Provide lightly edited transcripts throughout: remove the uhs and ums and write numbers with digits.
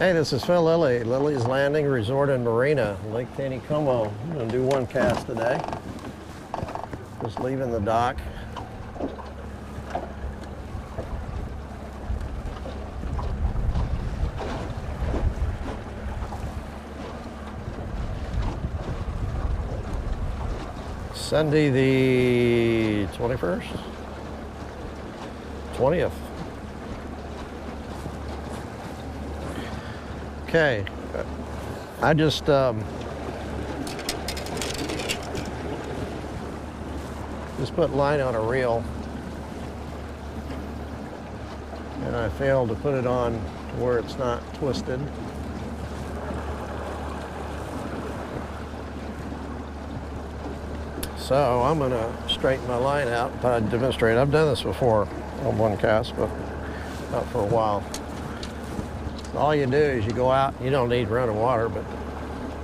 Hey, this is Phil Lilley, Lilley's Landing Resort and Marina, Lake Taneycomo. I'm going to do one cast today. Just leaving the dock. Sunday the 21st? 20th. Okay, I just put line on a reel, and I failed to put it on where it's not twisted. So I'm going to straighten my line out. I demonstrate. I've done this before on one cast, but not for a while. All you do is you go out. You don't need running water, but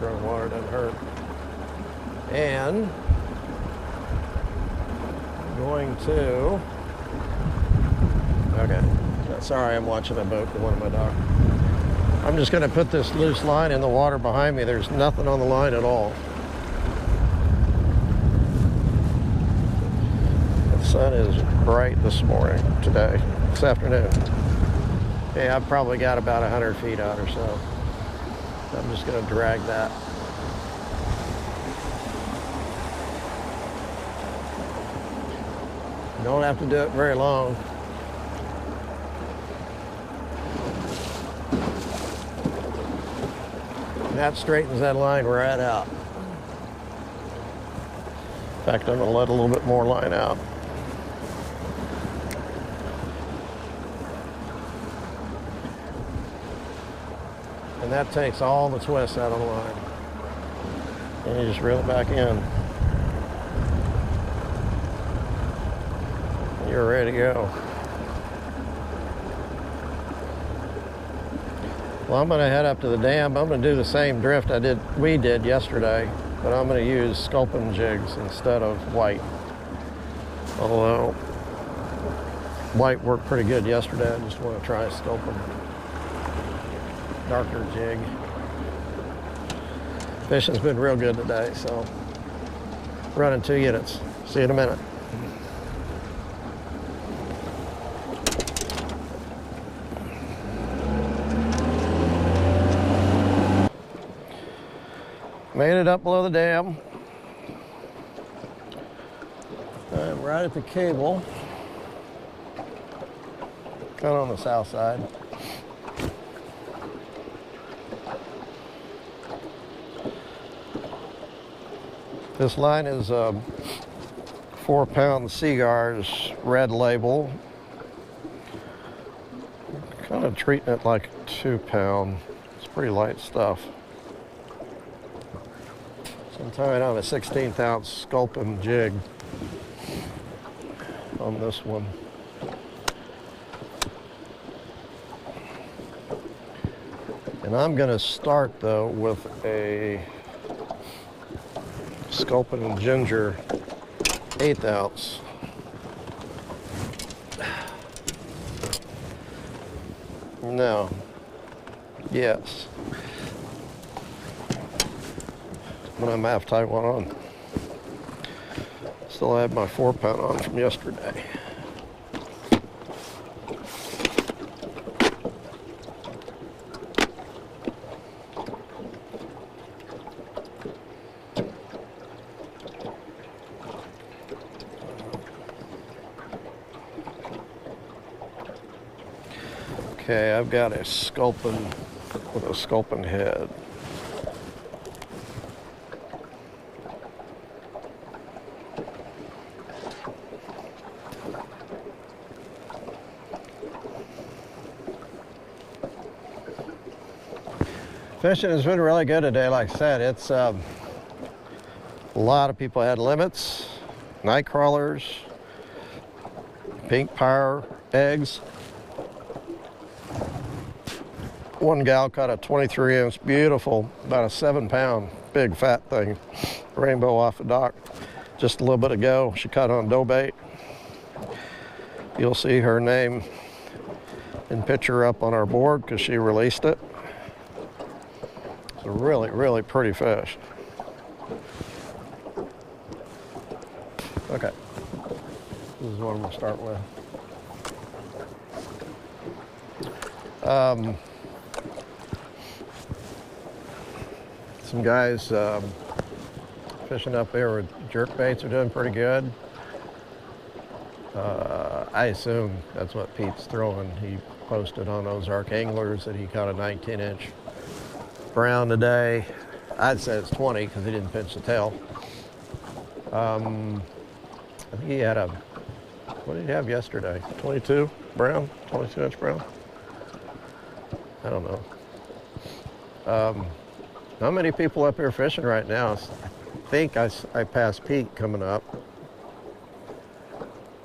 running water doesn't hurt. And I'm going to. Okay. Sorry, I'm watching a boat with one of my dogs. I'm just going to put this loose line in the water behind me. There's nothing on the line at all. The sun is bright this afternoon. Okay, I've probably got about 100 feet out or so. I'm just going to drag that. You don't have to do it very long. And that straightens that line right out. In fact, I'm going to let a little bit more line out. And that takes all the twists out of the line. And you just reel it back in. You're ready to go. Well, I'm going to head up to the dam. I'm going to do the same drift we did yesterday, but I'm going to use sculpin jigs instead of white. Although white worked pretty good yesterday, I just want to try sculpin. Darker jig. Fishing's been real good today, so running 2 units. See you in a minute. Made it up below the dam. I'm right at the cable, kind of on the south side. This line is 4-pound Seagars red label. Kind of treating it like 2-pound. It's pretty light stuff. So I'm tying on a 16th ounce sculpin jig on this one. And I'm going to start though with a sculpin and ginger 1/8 ounce. No. Yes. But I'm half tie one on. Still have my 4-pound on from yesterday. Okay, I've got a sculpin with a sculpin head. Fishing has been really good today. Like I said, it's a lot of people had limits, night crawlers, pink power eggs. One gal caught a 23-ounce, beautiful, about a 7-pound, big fat thing, rainbow off the dock. Just a little bit ago, she caught on dough bait. You'll see her name and picture up on our board because she released it. It's a really, really pretty fish. Okay, this is what I'm gonna start with. Some guys fishing up there with jerk baits are doing pretty good. I assume that's what Pete's throwing. He posted on Ozark Anglers that he caught a 19-inch brown today. I'd say it's 20 because he didn't pinch the tail. I think he had a, what did he have yesterday? 22 brown? 22-inch brown? I don't know. Not many people up here fishing right now. I think I passed Pete coming up.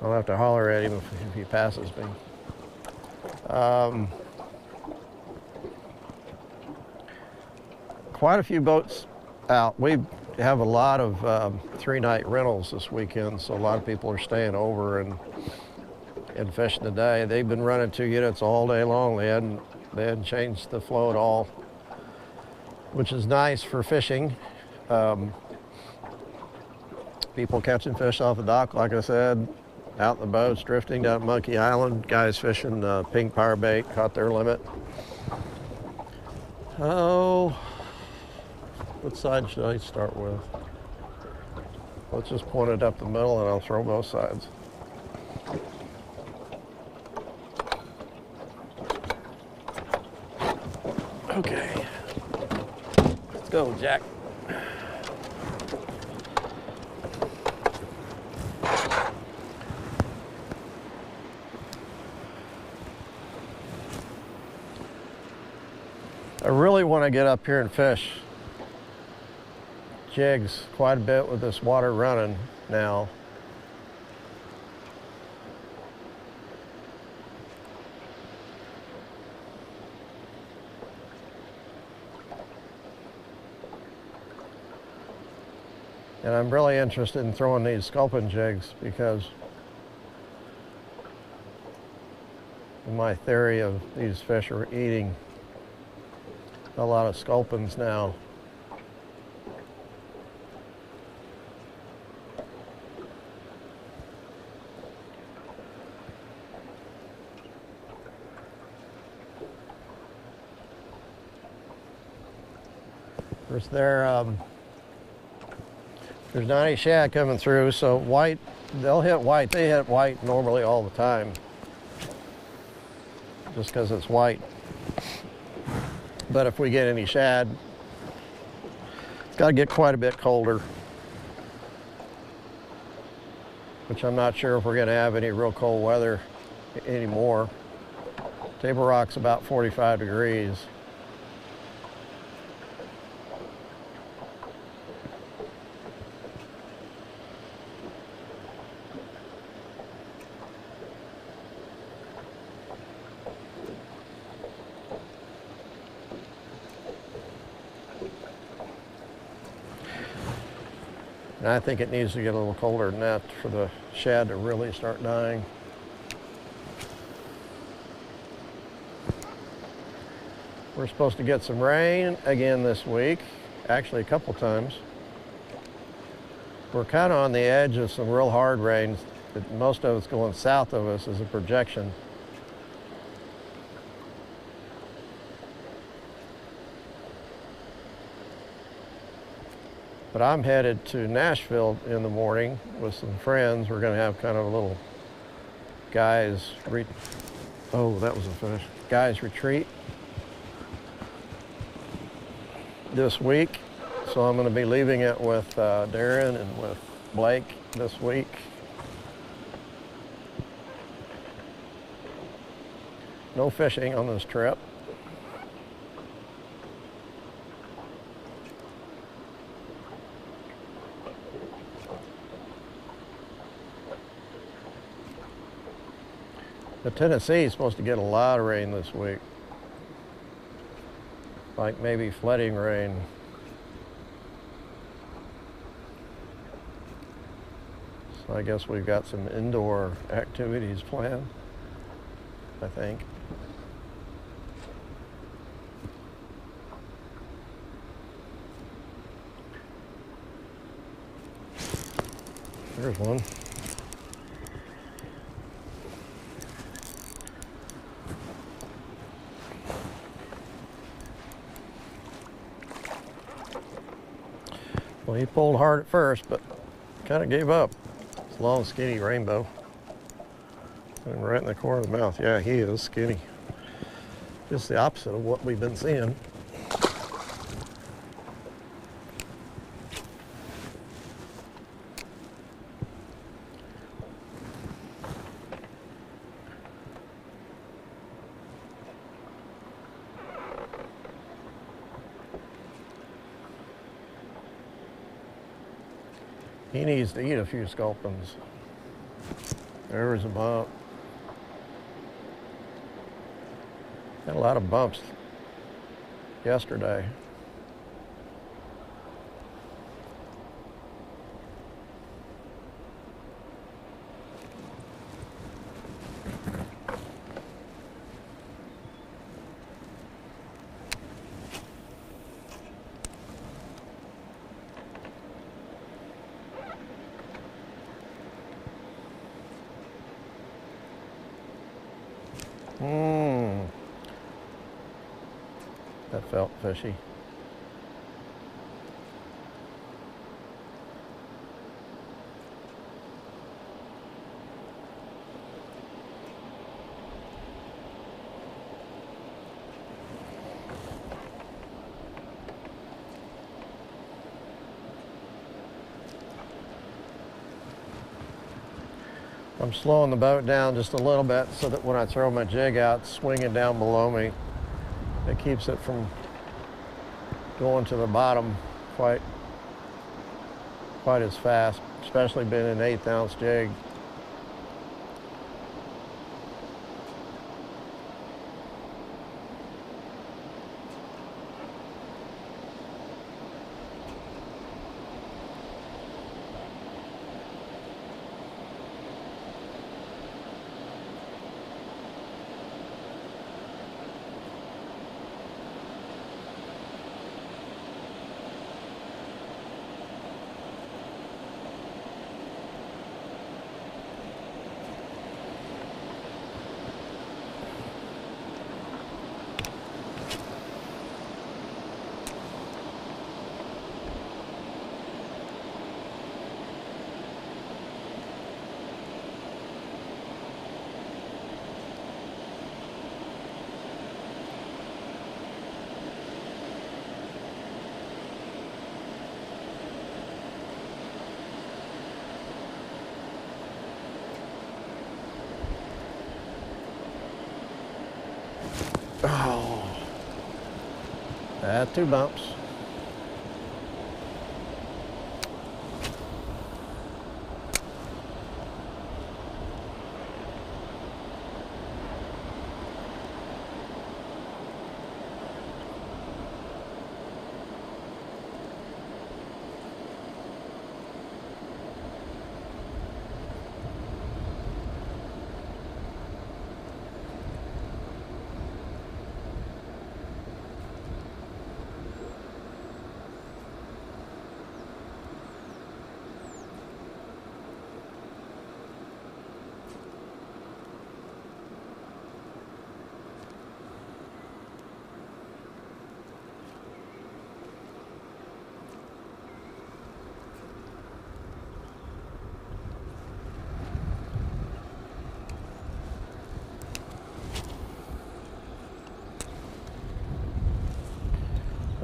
I'll have to holler at him if he passes me. Quite a few boats out. We have a lot of 3-night rentals this weekend, so a lot of people are staying over and fishing today. They've been running 2 units all day long. They hadn't changed the flow at all, which is nice for fishing. People catching fish off the dock, like I said, out in the boats, drifting down Monkey Island. Guys fishing pink power bait, caught their limit. Oh, what side should I start with? Let's just point it up the middle and I'll throw both sides. Okay, let's go, Jack. I really want to get up here and fish jigs quite a bit with this water running now. And I'm really interested in throwing these sculpin jigs because my theory of these fish are eating a lot of sculpins now. Of course, there's not any shad coming through, so white, they'll hit white. They hit white normally all the time, just because it's white. But if we get any shad, it's got to get quite a bit colder, which I'm not sure if we're going to have any real cold weather anymore. Table Rock's about 45 degrees. And I think it needs to get a little colder than that for the shad to really start dying. We're supposed to get some rain again this week, actually a couple times. We're kind of on the edge of some real hard rains. Most of it's going south of us as a projection. But I'm headed to Nashville in the morning with some friends. We're going to have kind of a little guys retreat this week. So I'm going to be leaving it with Darren and with Blake this week. No fishing on this trip. The Tennessee is supposed to get a lot of rain this week. Like maybe flooding rain. So I guess we've got some indoor activities planned, I think. There's one. Well, he pulled hard at first, but kind of gave up. It's a long, skinny rainbow. And right in the corner of the mouth. Yeah, he is skinny. Just the opposite of what we've been seeing. He needs to eat a few sculpins. There's a bump. Had a lot of bumps yesterday. That felt fishy. I'm slowing the boat down just a little bit so that when I throw my jig out, it's swinging down below me. It keeps it from going to the bottom quite as fast, especially being an 1/8 ounce jig. Oh, had 2 bumps.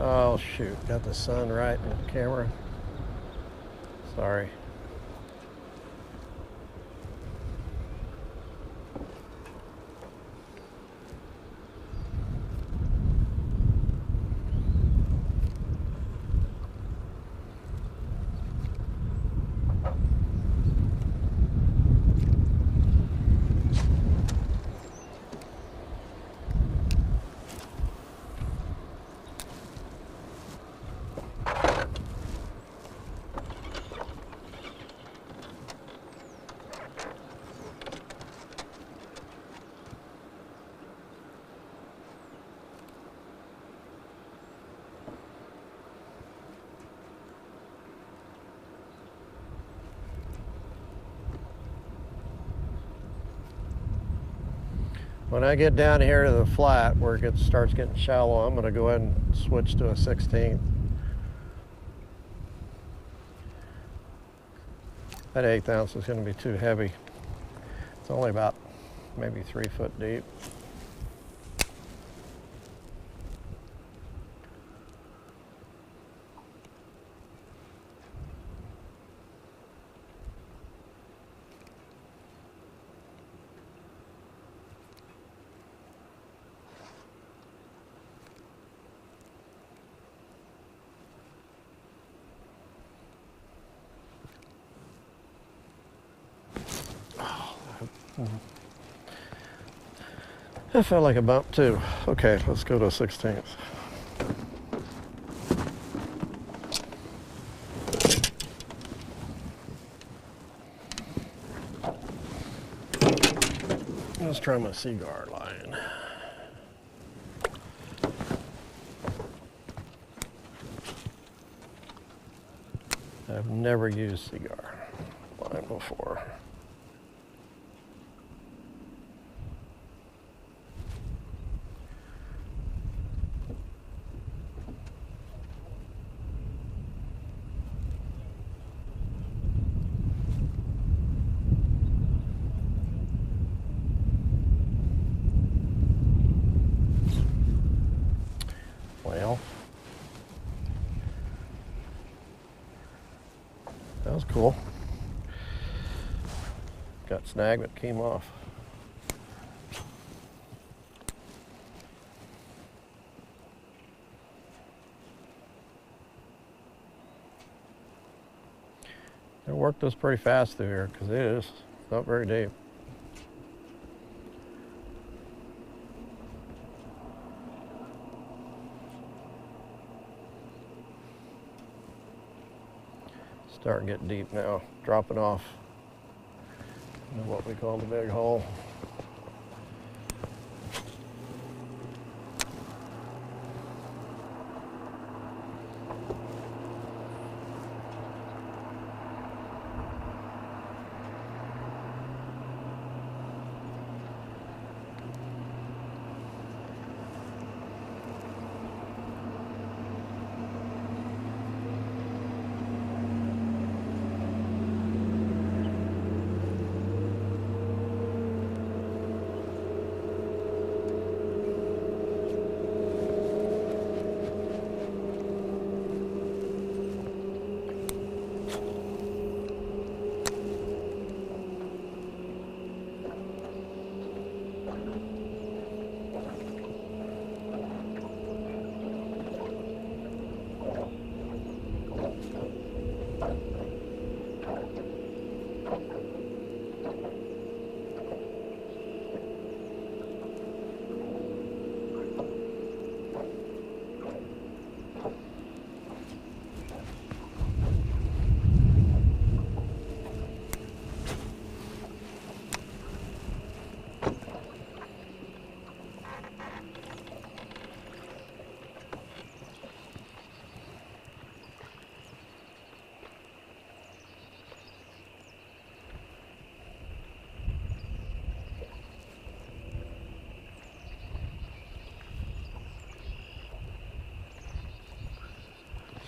Oh shoot, got the sun right in the camera. Sorry. When I get down here to the flat where it starts getting shallow, I'm going to go ahead and switch to a 16th. That 1/8 ounce is going to be too heavy. It's only about maybe 3 foot deep. That felt like a bump too. Okay, let's go to a 16th. Let's try my cigar line. I've never used cigar line before. Well, that was cool. Got snagged but came off. I worked this pretty fast through here because it is not very deep. Starting to get deep now, dropping off into what we call the big hole.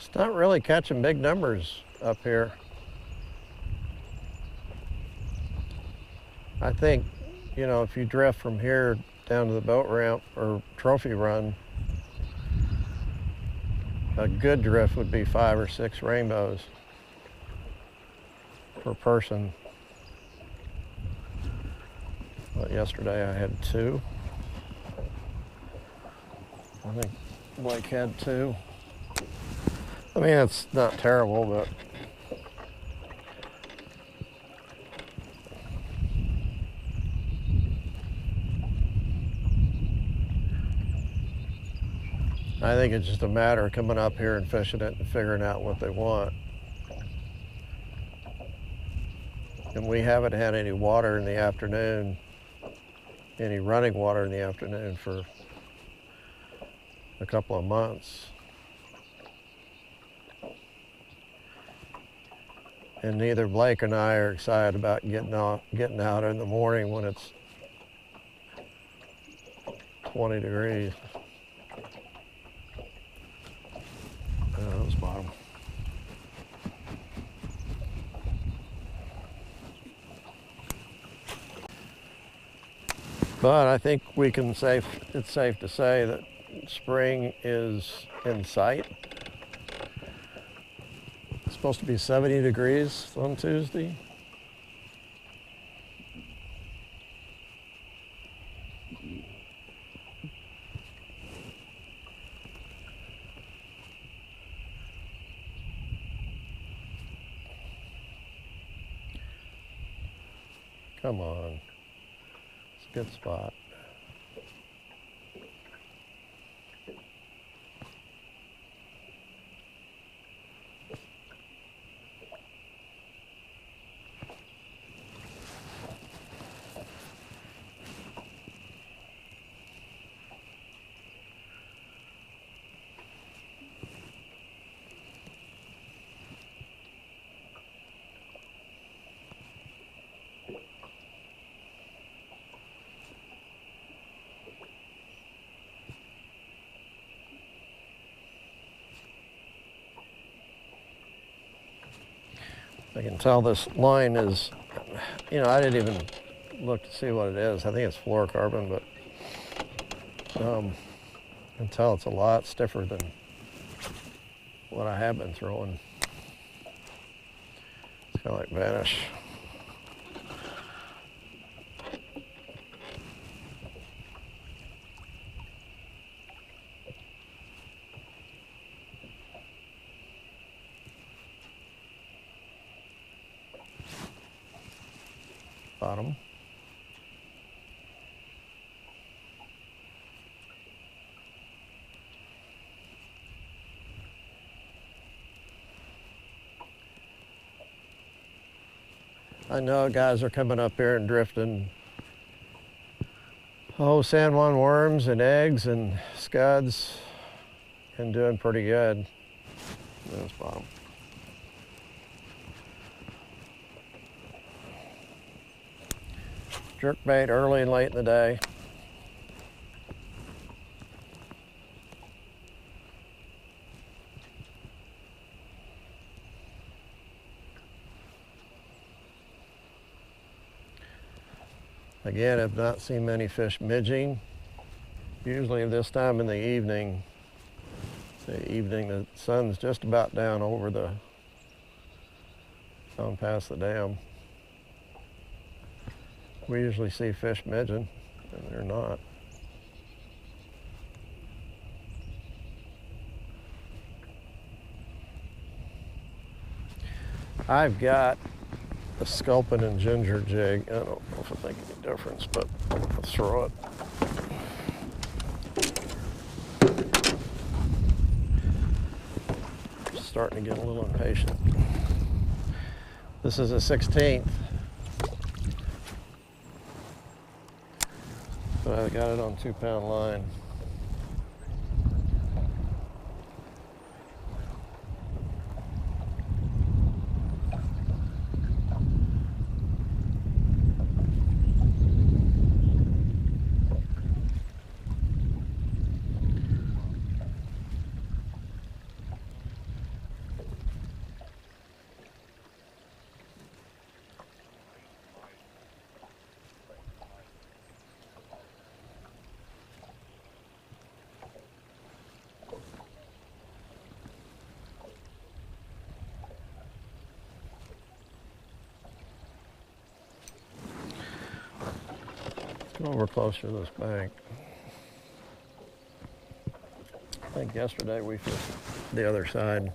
It's not really catching big numbers up here. I think, you know, if you drift from here down to the boat ramp or trophy run, a good drift would be 5 or 6 rainbows per person. But yesterday I had 2. I think Blake had 2. I mean, it's not terrible, but I think it's just a matter of coming up here and fishing it and figuring out what they want. And we haven't had any water in the afternoon, any running water in the afternoon for a couple of months. And neither Blake and I are excited about getting out in the morning when it's 20 degrees. That was bottom. But I think it's safe to say that spring is in sight. It's supposed to be 70 degrees on Tuesday. Come on, it's a good spot. I can tell this line is, I didn't even look to see what it is. I think it's fluorocarbon, but I can tell it's a lot stiffer than what I have been throwing. It's kind of like Vanish. Bottom. I know guys are coming up here and drifting San Juan worms and eggs and scuds and doing pretty good. There's bottom. Jerk bait early and late in the day. Again, I've not seen many fish midging. Usually this time in the evening, the sun's just about down past the dam. We usually see fish midging, and they're not. I've got a sculpin and ginger jig. I don't know if it'll make any difference, but I'll throw it. Starting to get a little impatient. This is a 16th. But I got it on 2-pound line. Over closer to this bank. I think yesterday we fished the other side.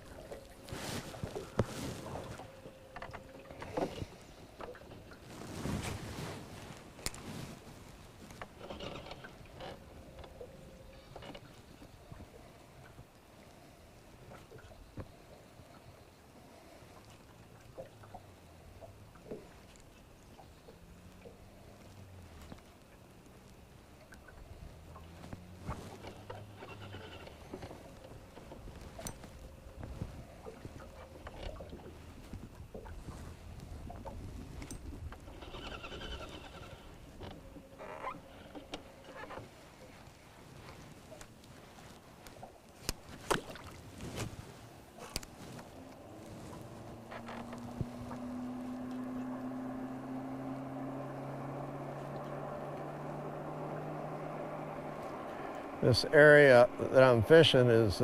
This area that I'm fishing is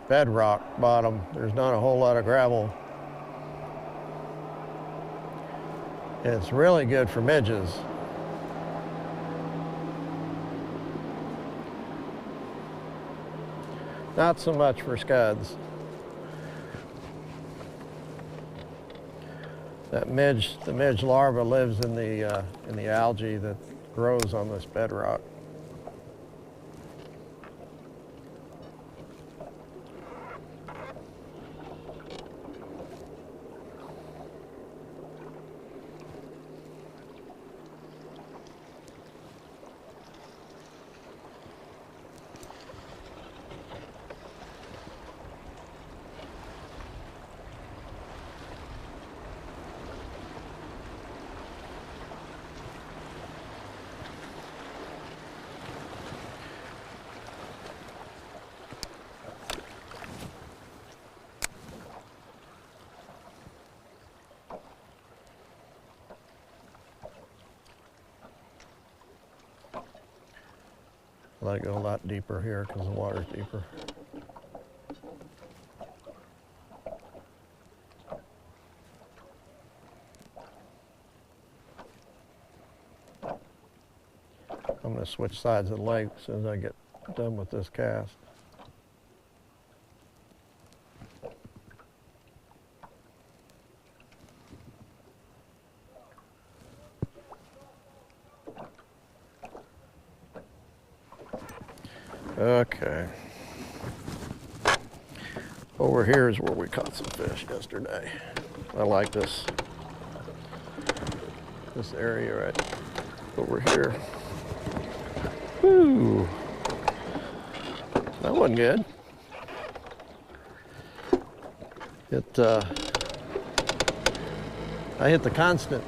bedrock bottom. There's not a whole lot of gravel. And it's really good for midges. Not so much for scuds. The midge larva lives in the algae that grows on this bedrock. Let it go a lot deeper here because the water's deeper. I'm going to switch sides of the lake as soon as I get done with this cast. Okay. Over here is where we caught some fish yesterday. I like this area right over here. Woo! That wasn't good. I hit the constant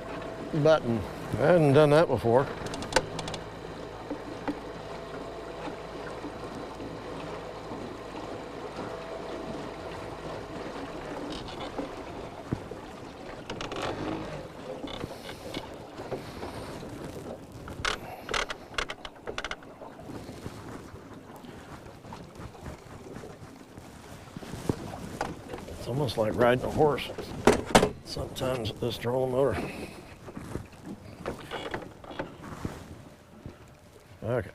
button. I hadn't done that before. It's almost like riding a horse sometimes with this trolling motor. Okay.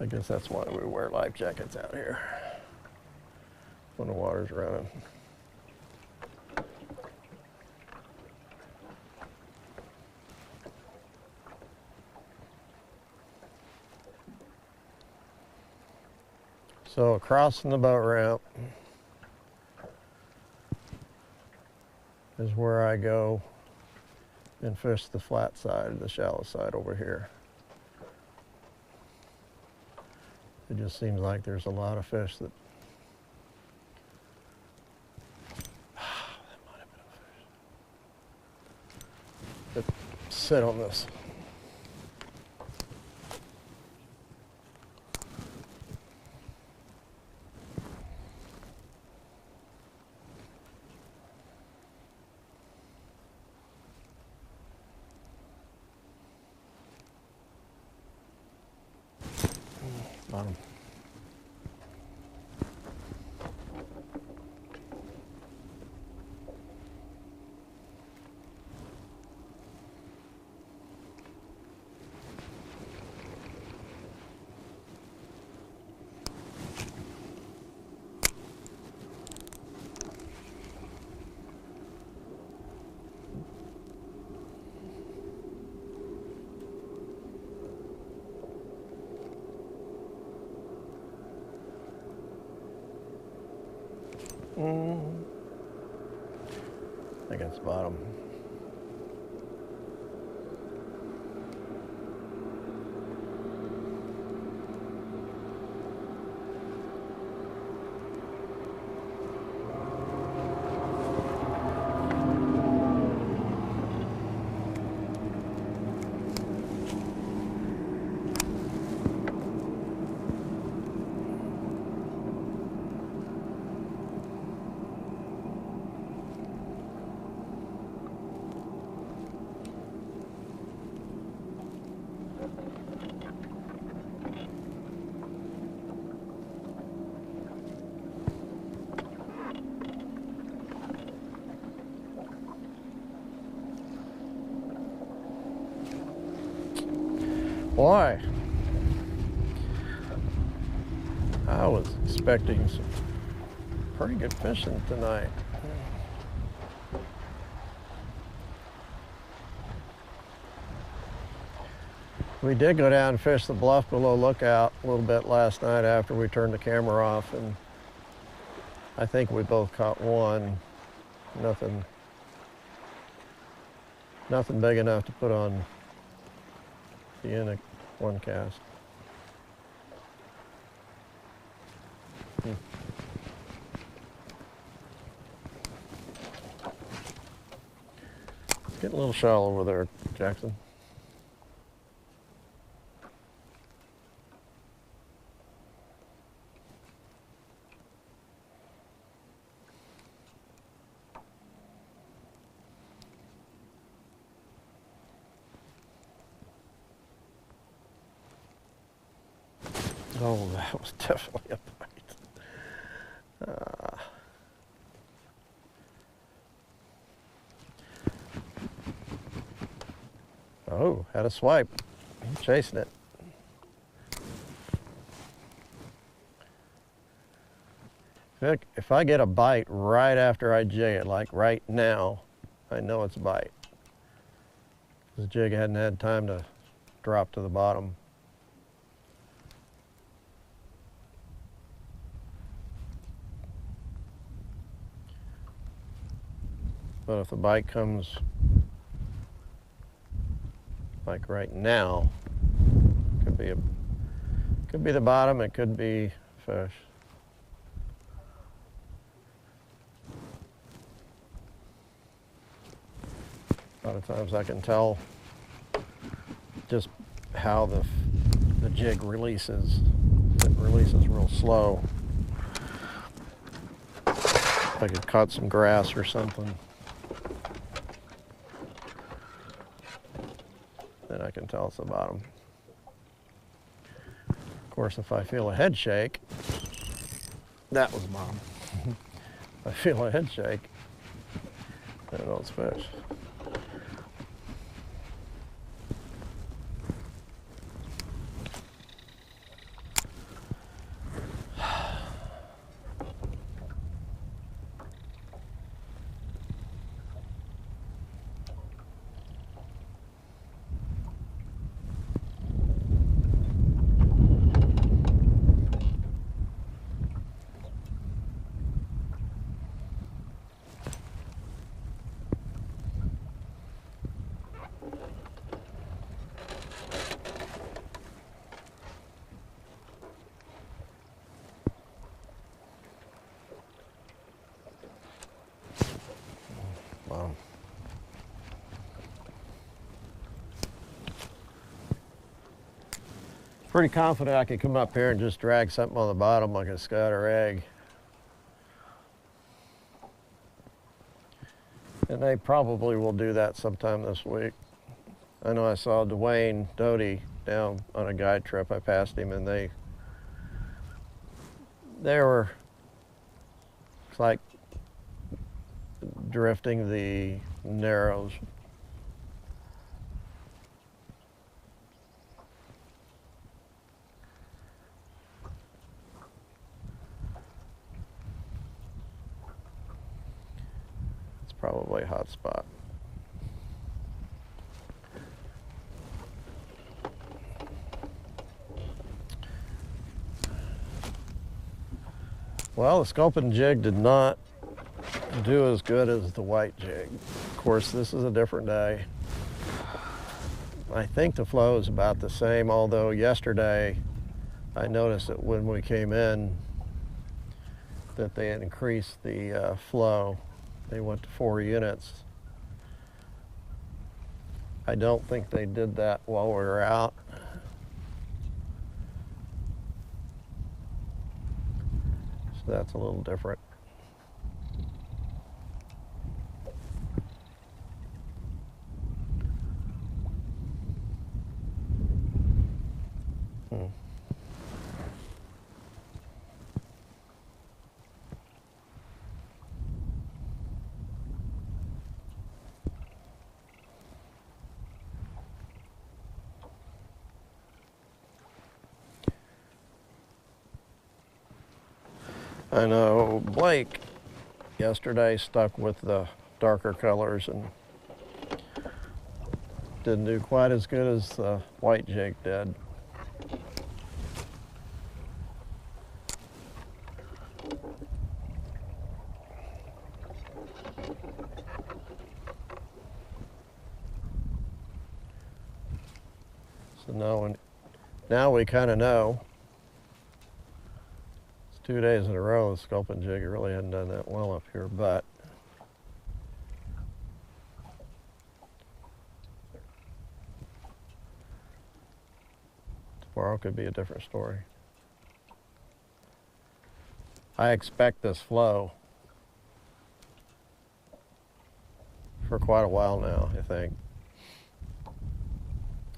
I guess that's why we wear life jackets out here when the water's running. So crossing the boat ramp is where I go and fish the flat side, the shallow side over here. It just seems like there's a lot of fish that that might have been a fish that sit on this. Bottom. I think it's bottom. Boy, I was expecting some pretty good fishing tonight. We did go down and fish the bluff below Lookout a little bit last night after we turned the camera off, and I think we both caught one. Nothing big enough to put on the end of one cast. It's getting a little shallow over there, Jackson. Oh, that was definitely a bite. Oh, had a swipe. I'm chasing it. If I get a bite right after I jig it, like right now, I know it's a bite. The jig hadn't had time to drop to the bottom. But if the bite comes like right now, could be the bottom, it could be fish. A lot of times I can tell just how the jig releases. It releases real slow. If I could cut some grass or something, then I can tell it's the bottom. Of course, if I feel a head shake, that was bottom. If I feel a head shake, then I know it's fish. Wow. Pretty confident I could come up here and just drag something on the bottom like a scud or egg. And they probably will do that sometime this week. I know I saw Dwayne Doty down on a guide trip. I passed him and they were, it's like drifting the Narrows. It's probably a hot spot. Well, the sculpin jig did not do as good as the white jig. Of course, this is a different day. I think the flow is about the same, although yesterday I noticed that when we came in that they had increased the flow. They went to 4 units. I don't think they did that while we were out. So that's a little different. I know Blake yesterday stuck with the darker colors and didn't do quite as good as the white jig did. So now we kind of know. It's 2 days in a row the sculpin jig really hadn't done that well up here, but tomorrow could be a different story. I expect this flow for quite a while now, I think.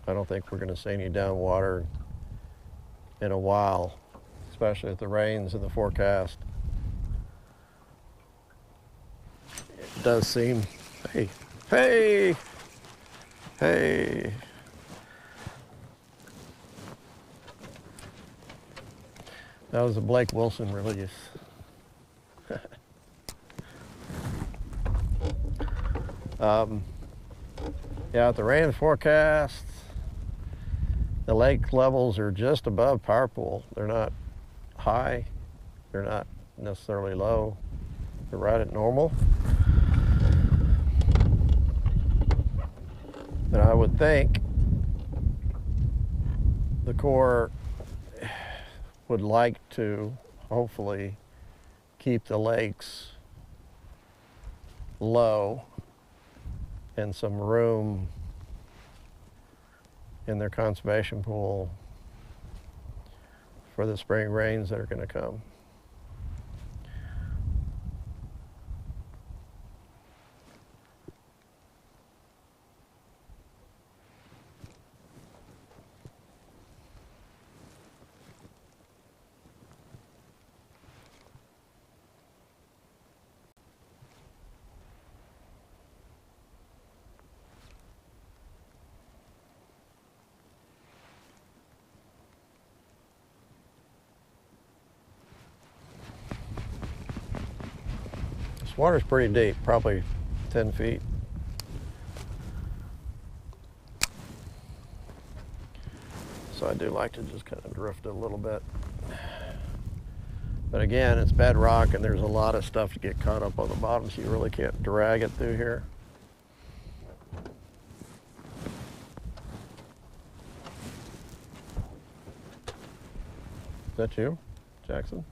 I don't think we're going to see any down water in a while, especially with the rains in the forecast. It does seem, hey, that was a Blake Wilson release. Yeah, with the rain forecast, the lake levels are just above power pool. They're not high, they're not necessarily low. They're right at normal. But I would think the Corps would like to hopefully keep the lakes low and some room in their conservation pool for the spring rains that are going to come. Water's pretty deep, probably 10 feet. So I do like to just kind of drift it a little bit. But again, it's bedrock and there's a lot of stuff to get caught up on the bottom, so you really can't drag it through here. Is that you, Jackson?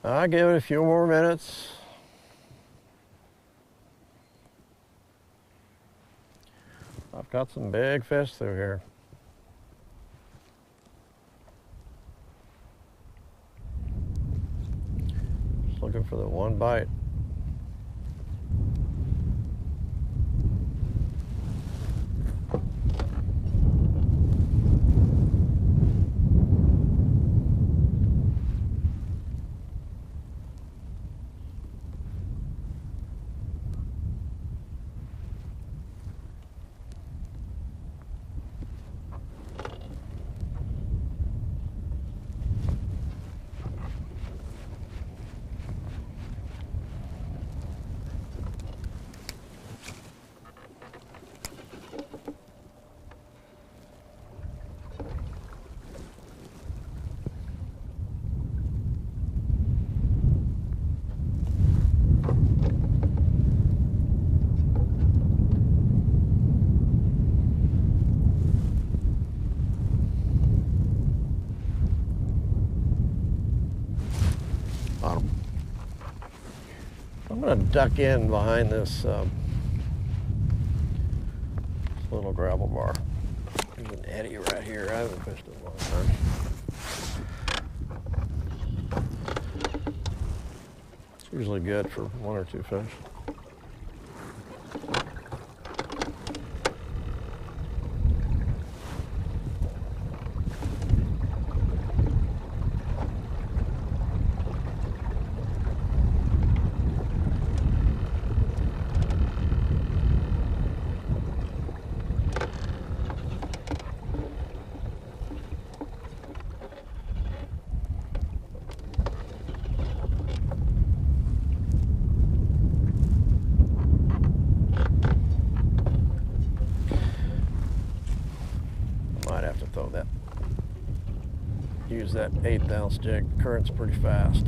I'll give it a few more minutes. I've got some big fish through here. Just looking for the one bite. gonna duck in behind this little gravel bar. There's an eddy right here. I haven't fished it in a long time. It's usually good for 1 or 2 fish. Use that 1/8 ounce jig. Current's pretty fast.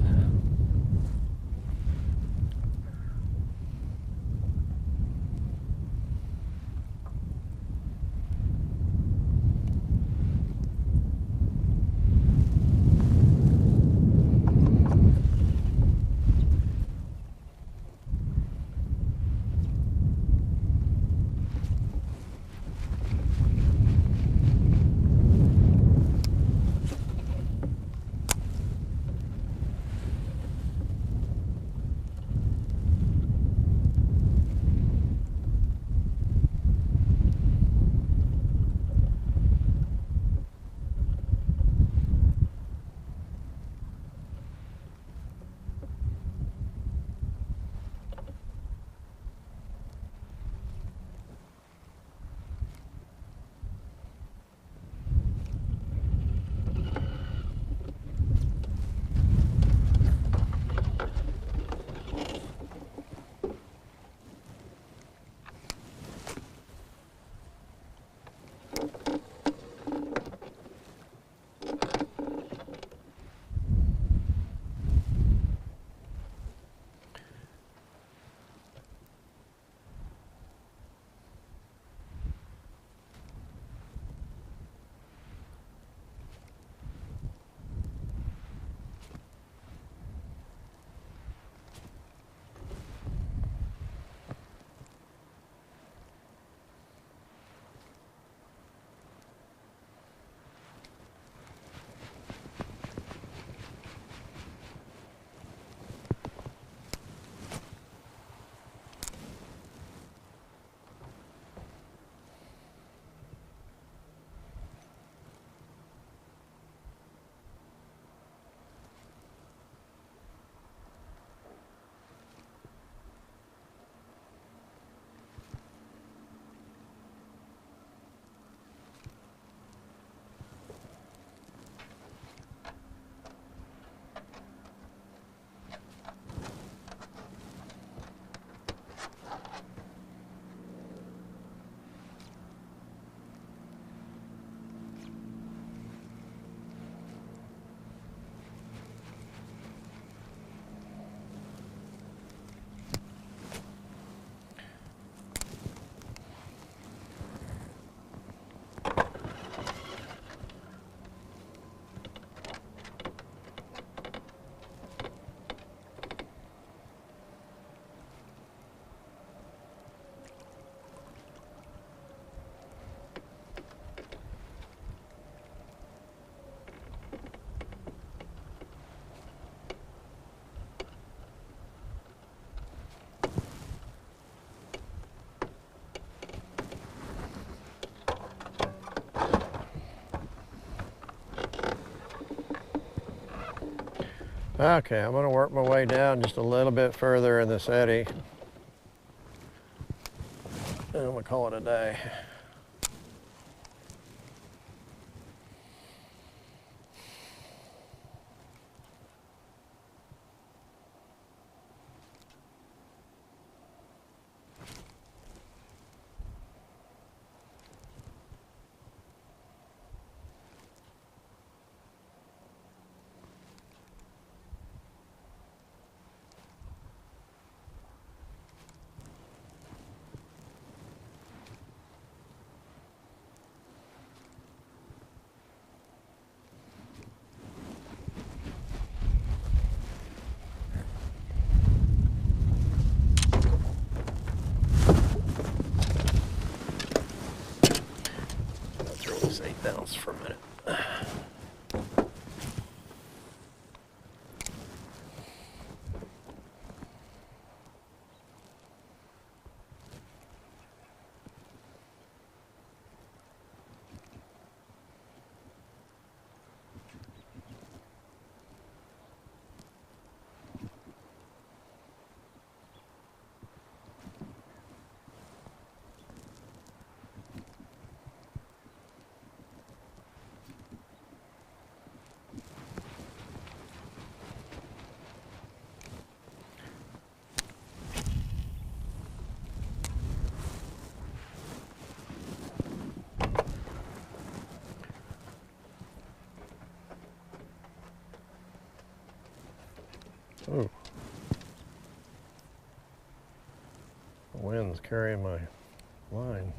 Okay, I'm going to work my way down just a little bit further in this eddy. And I'm going to call it a day. bounce for a minute. Ooh. The wind's carrying my line.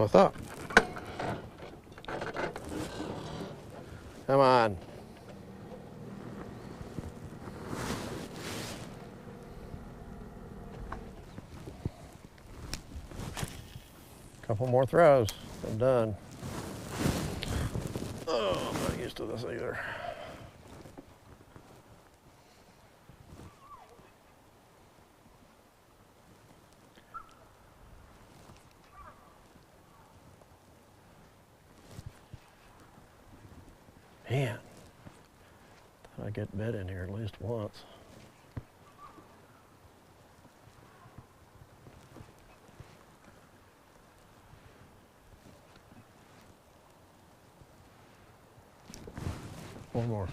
I thought. Come on. Couple more throws. I'm done. Oh, I'm not used to this either. Man, thought I'd get bit in here at least once. One more.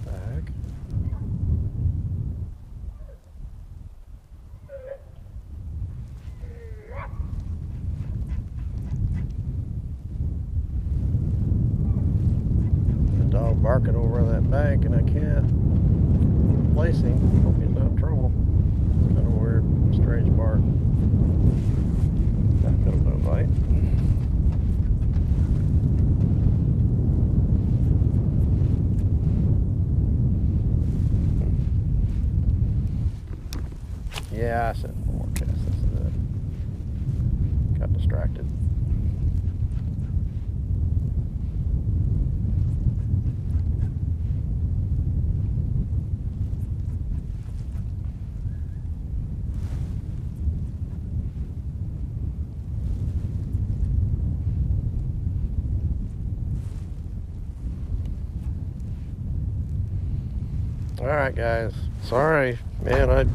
Back. Barking over that bank and I can't place him. Hope he's not in trouble. Kind of weird, strange bark. That could have been a bite. Yeah, I said one more cast. This is it. Got distracted. All right, guys. Sorry, man. I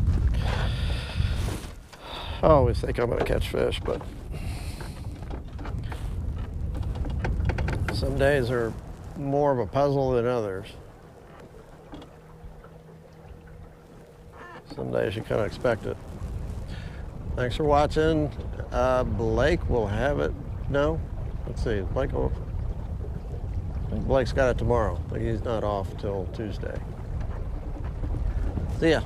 always think I'm going to catch fish, but some days are more of a puzzle than others. Some days you kind of expect it. Thanks for watching. Blake will have it. No? Let's see. Blake's got it tomorrow, but he's not off till Tuesday. See ya.